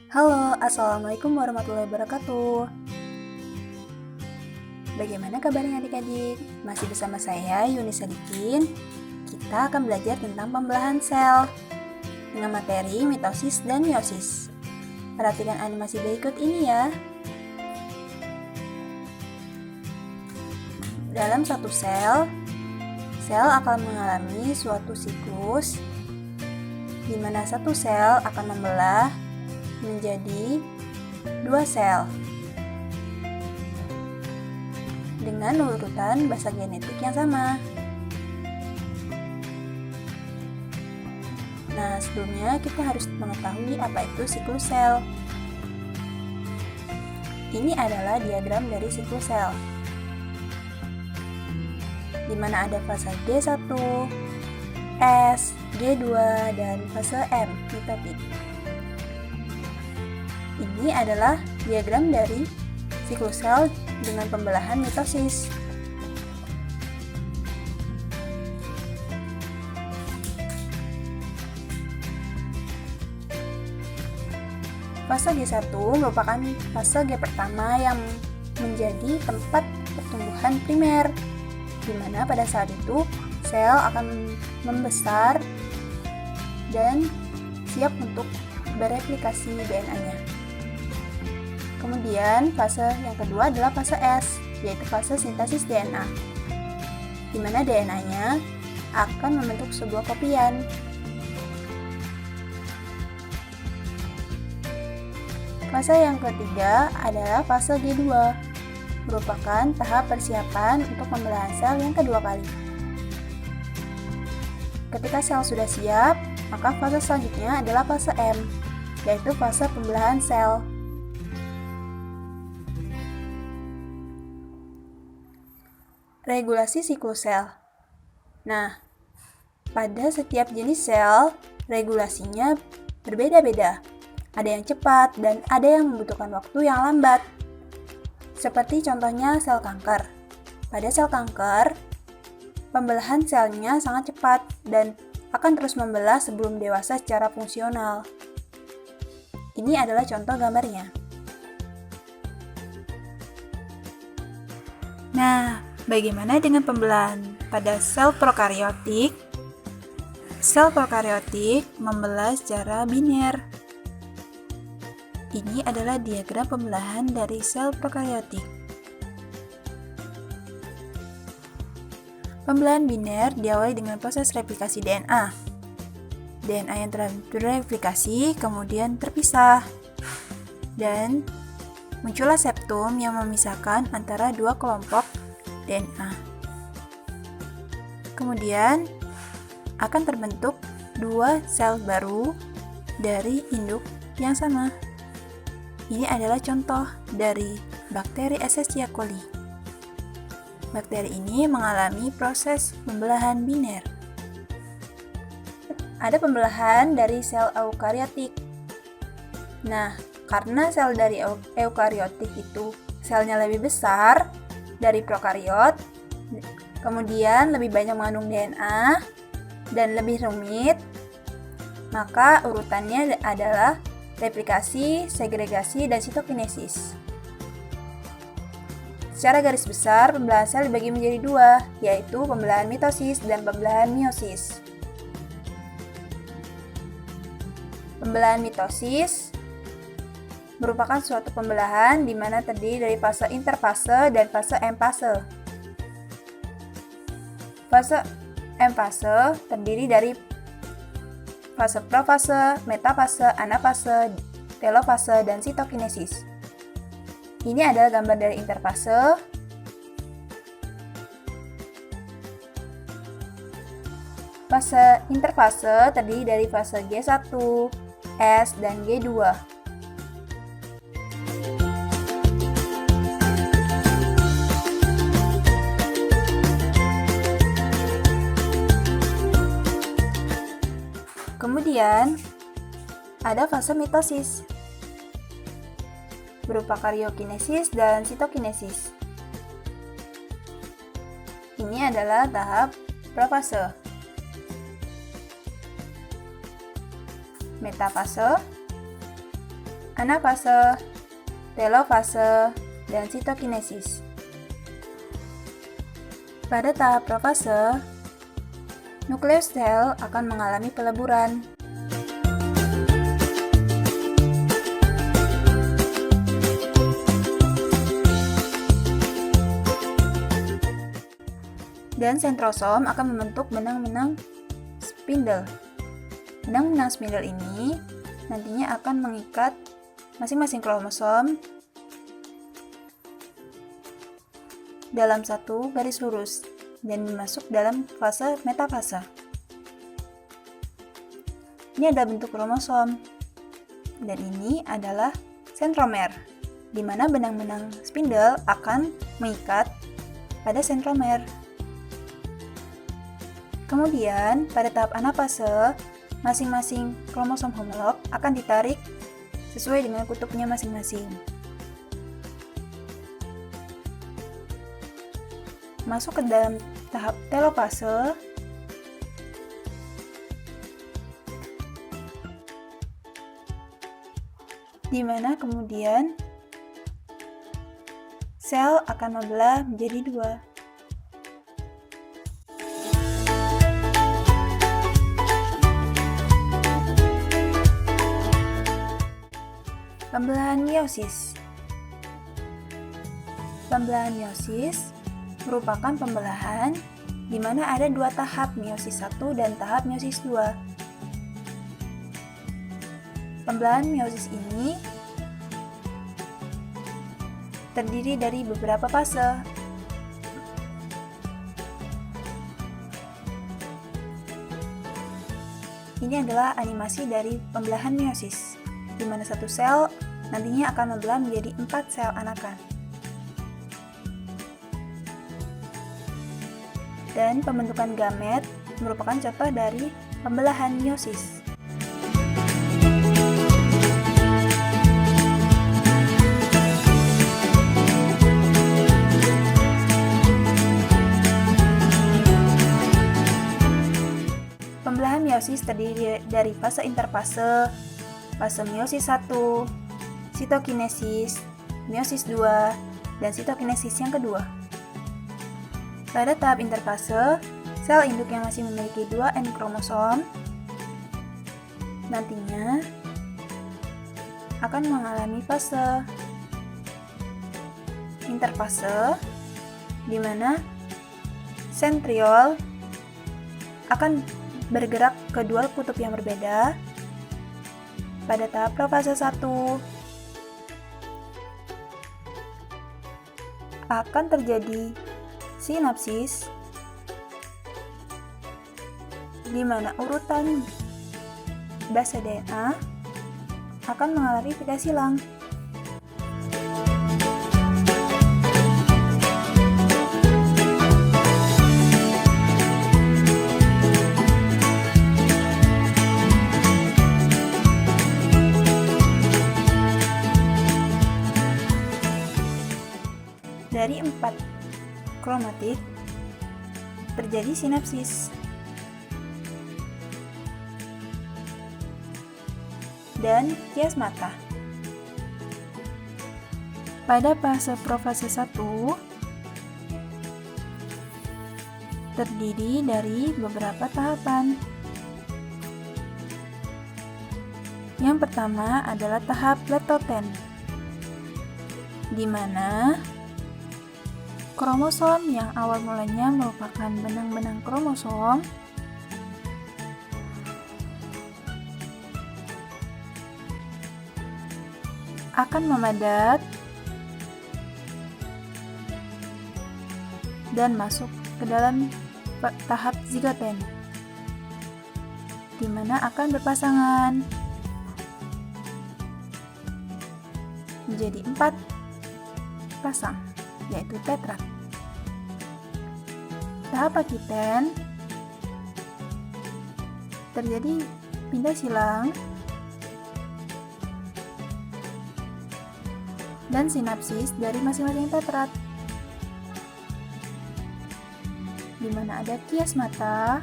Halo, Assalamualaikum warahmatullahi wabarakatuh. Bagaimana kabarnya adik-adik? Masih bersama saya, Yuni Sadikin. Kita akan belajar tentang pembelahan sel dengan materi mitosis dan meiosis. Perhatikan animasi berikut ini ya. Dalam satu sel akan mengalami suatu siklus di mana satu sel akan membelah menjadi dua sel dengan urutan basa genetik yang sama. Nah, sebelumnya kita harus mengetahui apa itu siklus sel. Ini adalah diagram dari siklus sel, di mana ada fase G1, S, G2, dan fase M, mitotik. Ini adalah diagram dari siklus sel dengan pembelahan mitosis. Fase G1 merupakan fase G pertama yang menjadi tempat pertumbuhan primer, di mana pada saat itu sel akan membesar dan siap untuk bereplikasi DNA-nya. Kemudian fase yang kedua adalah fase S, yaitu fase sintesis DNA, di mana DNA-nya akan membentuk sebuah kopian. Fase yang ketiga adalah fase G2, merupakan tahap persiapan untuk pembelahan sel yang kedua kali. Ketika sel sudah siap, maka fase selanjutnya adalah fase M, yaitu fase pembelahan sel. Regulasi siklus sel. Nah, pada setiap jenis sel, regulasinya berbeda-beda. Ada yang cepat dan ada yang membutuhkan waktu yang lambat. Seperti contohnya sel kanker. Pada sel kanker, pembelahan selnya sangat cepat dan akan terus membelah sebelum dewasa secara fungsional. Ini adalah contoh gambarnya. Nah, bagaimana dengan pembelahan pada sel prokariotik? Sel prokariotik membelah secara biner. Ini adalah diagram pembelahan dari sel prokariotik. Pembelahan biner diawali dengan proses replikasi DNA. DNA yang telah terreplikasi kemudian terpisah, dan muncullah septum yang memisahkan antara dua kelompok DNA. Kemudian akan terbentuk dua sel baru dari induk yang sama. Ini adalah contoh dari bakteri Escherichia coli. Bakteri ini mengalami proses pembelahan biner. Ada pembelahan dari sel eukariotik. Nah, karena sel dari eukariotik itu selnya lebih besar dari prokariot, kemudian lebih banyak mengandung DNA dan lebih rumit, maka urutannya adalah replikasi, segregasi, dan sitokinesis. Secara garis besar, pembelahan sel dibagi menjadi dua, yaitu pembelahan mitosis dan pembelahan meiosis. Pembelahan mitosis merupakan suatu pembelahan di mana terdiri dari fase interfase dan fase M-fase. Fase M-fase terdiri dari fase profase, metafase, anafase, telofase, dan sitokinesis. Ini adalah gambar dari interfase. Fase interfase terdiri dari fase G1, S, dan G2. Kemudian, ada fase mitosis, berupa karyokinesis dan sitokinesis. Ini adalah tahap profase. Metafase, anafase, telofase, dan sitokinesis. Pada tahap profase, nukleus sel akan mengalami peleburan. Dan sentrosom akan membentuk benang-benang spindle. Benang-benang spindle ini nantinya akan mengikat masing-masing kromosom dalam satu garis lurus dan masuk dalam fase metafase. Ini adalah bentuk kromosom dan ini adalah sentromer, di mana benang-benang spindle akan mengikat pada sentromer. Kemudian, pada tahap anafase, masing-masing kromosom homolog akan ditarik sesuai dengan kutubnya masing-masing. Masuk ke dalam tahap telofase, di mana kemudian sel akan membelah menjadi dua. Pembelahan meiosis. Pembelahan meiosis merupakan pembelahan di mana ada dua tahap, meiosis 1 dan tahap meiosis 2. Pembelahan meiosis ini terdiri dari beberapa fase. Ini adalah animasi dari pembelahan meiosis, di mana satu sel nantinya akan membelah menjadi 4 sel anakan. Dan pembentukan gamet merupakan contoh dari pembelahan meiosis. Pembelahan meiosis terdiri dari fase interfase, fase meiosis 1, sitokinesis, meiosis 2, dan sitokinesis yang kedua. Pada tahap interfase, sel induk yang masih memiliki 2 N kromosom nantinya akan mengalami fase interfase, di mana sentriol akan bergerak ke dua kutub yang berbeda. Pada tahap profase 1 akan terjadi sinapsis, di mana urutan base DNA akan mengalami pita silang. Dari 4 kromatit terjadi sinapsis. Dan kiasmata. Pada fase profase 1 terdiri dari beberapa tahapan. Yang pertama adalah tahap pletoten, di mana kromosom yang awal mulanya merupakan benang-benang kromosom akan memadat dan masuk ke dalam tahap zigoten, di mana akan berpasangan menjadi 4 pasang, yaitu tetrat. Tahap akiten terjadi pindah silang dan sinapsis dari masing-masing tetrat, di mana ada kiasmata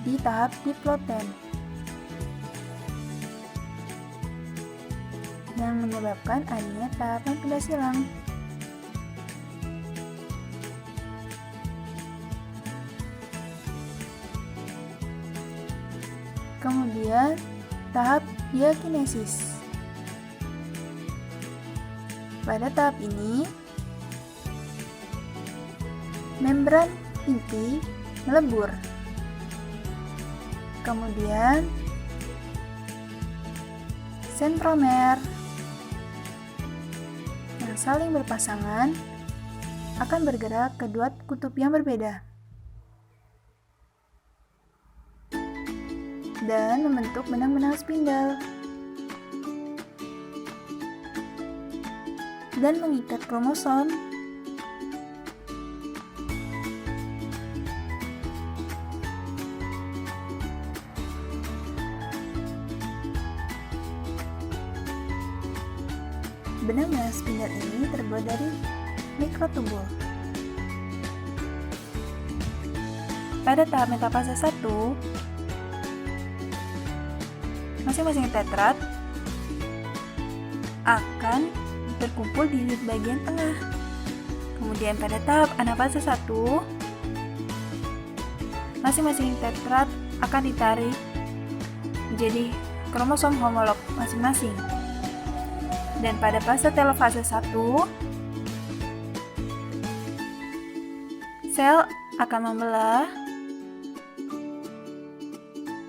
di tahap diploten. yang menyebabkan adanya tahapan pindah silang. Kemudian, tahap diakinesis. Pada tahap ini, membran inti melebur. Kemudian, sentromer yang saling berpasangan akan bergerak ke dua kutub yang berbeda dan membentuk benang-benang spindle dan mengikat kromosom. Benang-benang spindle ini terbuat dari mikrotubul. Pada tahap metafase 1, masing-masing tetrat akan terkumpul di bagian tengah. Kemudian pada tahap anafase 1, masing-masing tetrat akan ditarik menjadi kromosom homolog masing-masing. Dan pada fase telofase 1, sel akan membelah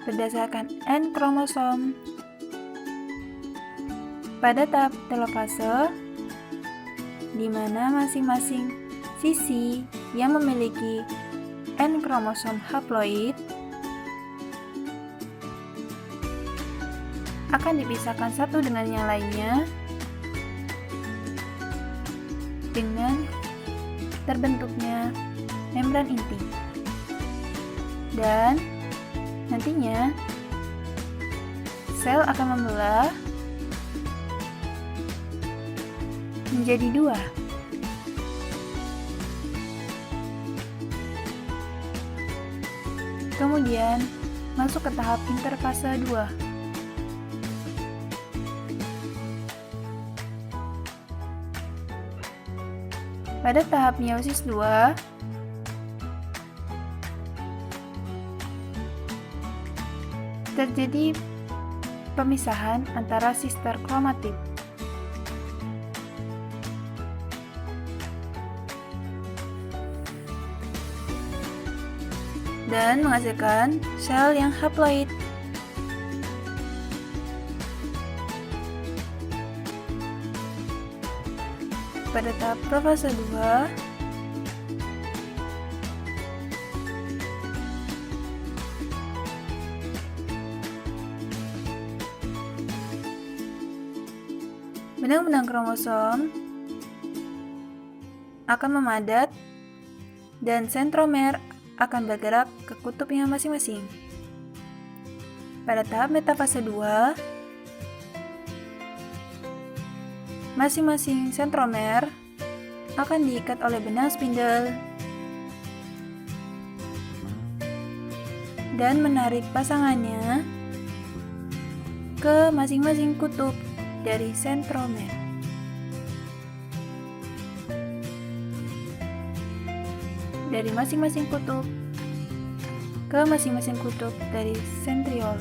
berdasarkan N kromosom. Pada tahap telofase, di mana masing-masing sisi yang memiliki N kromosom haploid akan dipisahkan satu dengan yang lainnya dengan terbentuknya membran inti. Dan nantinya sel akan membelah menjadi dua. Kemudian masuk ke tahap interfase 2. Pada tahap meiosis 2, terjadi pemisahan antara sister kromatid. Dan menghasilkan sel yang haploid. Pada tahap profase 2, benang-benang kromosom akan memadat dan sentromer akan bergerak ke kutubnya masing-masing. Pada tahap metafase 2, masing-masing sentromer akan diikat oleh benang spindle dan menarik pasangannya ke masing-masing kutub dari sentromer. Dari masing-masing kutub ke masing-masing kutub dari sentriol.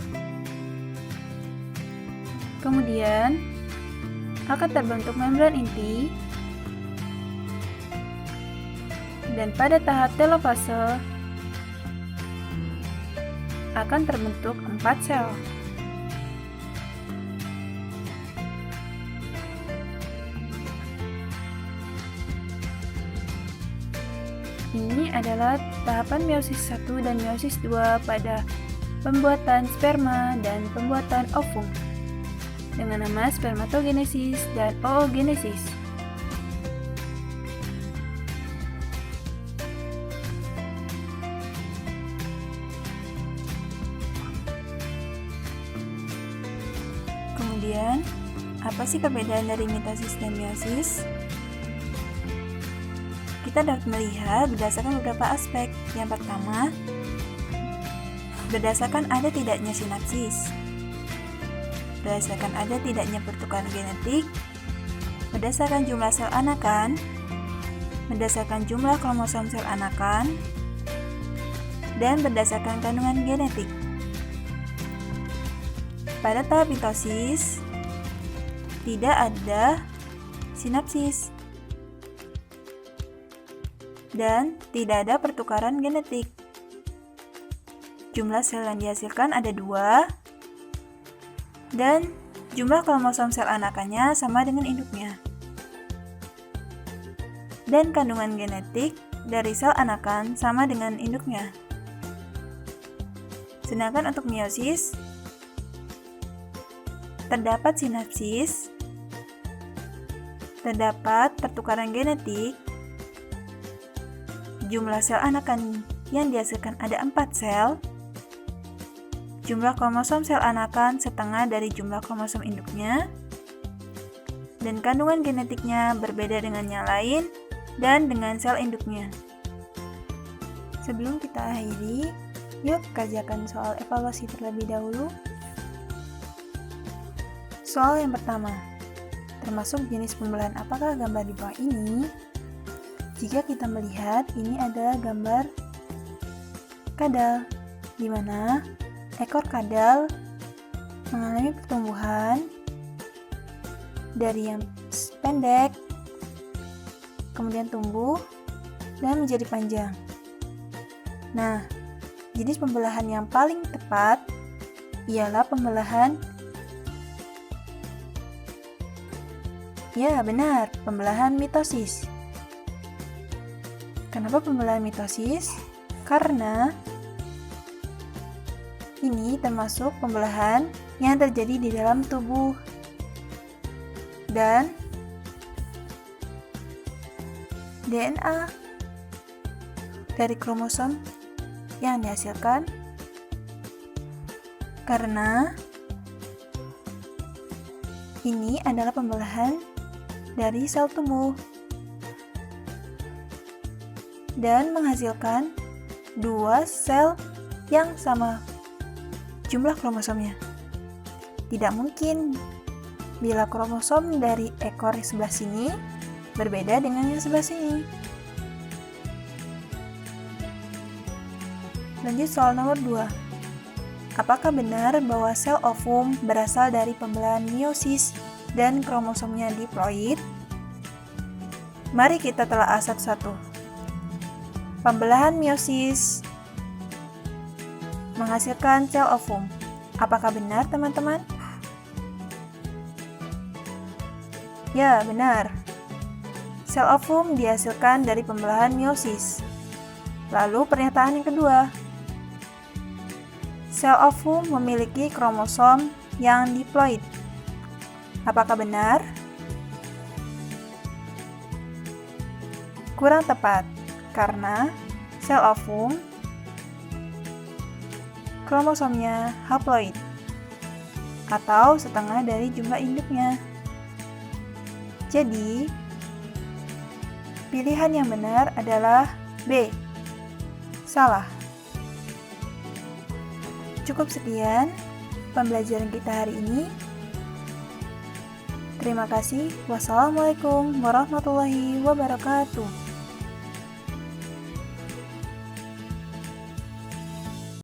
Kemudian akan terbentuk membran inti, dan pada tahap telofase akan terbentuk 4 sel. Ini adalah tahapan meiosis 1 dan meiosis 2 pada pembuatan sperma dan pembuatan ovum dengan nama spermatogenesis dan oogenesis. Kemudian, apa sih perbedaan dari mitosis dan meiosis? Kita dapat melihat berdasarkan beberapa aspek. Yang pertama, berdasarkan ada tidaknya sinapsis. berdasarkan ada tidaknya pertukaran genetik, berdasarkan jumlah sel anakan, berdasarkan jumlah kromosom sel anakan, dan berdasarkan kandungan genetik. Pada tahap mitosis, tidak ada sinapsis dan tidak ada pertukaran genetik. Jumlah sel yang dihasilkan ada 2, dan jumlah kromosom sel anakannya sama dengan induknya. Dan kandungan genetik dari sel anakan sama dengan induknya. Sedangkan untuk meiosis, terdapat sinapsis, terdapat pertukaran genetik, jumlah sel anakan yang dihasilkan ada 4 sel, jumlah kromosom sel anakan setengah dari jumlah kromosom induknya, dan kandungan genetiknya berbeda dengan yang lain dan dengan sel induknya. Sebelum kita akhiri, yuk kerjakan soal evaluasi terlebih dahulu. Soal yang pertama, termasuk jenis pembelahan apakah gambar di bawah ini? Jika kita melihat, ini adalah gambar kadal, di mana ekor kadal mengalami pertumbuhan dari yang pendek, kemudian tumbuh, dan menjadi panjang. Nah, jenis pembelahan yang paling tepat ialah pembelahan pembelahan mitosis. Kenapa pembelahan mitosis? Karena ini termasuk pembelahan yang terjadi di dalam tubuh. Dan DNA dari kromosom yang dihasilkan karena ini adalah pembelahan dari sel tumbuh dan menghasilkan 2 sel yang sama jumlah kromosomnya. Tidak mungkin bila kromosom dari ekor sebelah sini berbeda dengan yang sebelah sini. Lanjut soal nomor 2. Apakah benar bahwa sel ovum berasal dari pembelahan meiosis dan kromosomnya diploid? Mari kita telaah satu-satu. Pembelahan meiosis menghasilkan sel ovum. Apakah benar, teman-teman? Ya, benar. Sel ovum dihasilkan dari pembelahan meiosis. Lalu pernyataan yang kedua. Sel ovum memiliki kromosom yang diploid. Apakah benar? Kurang tepat, karena sel ovum kromosomnya haploid, atau setengah dari jumlah induknya. Jadi, pilihan yang benar adalah B. Salah. Cukup sekian pembelajaran kita hari ini. Terima kasih. Wassalamualaikum warahmatullahi wabarakatuh.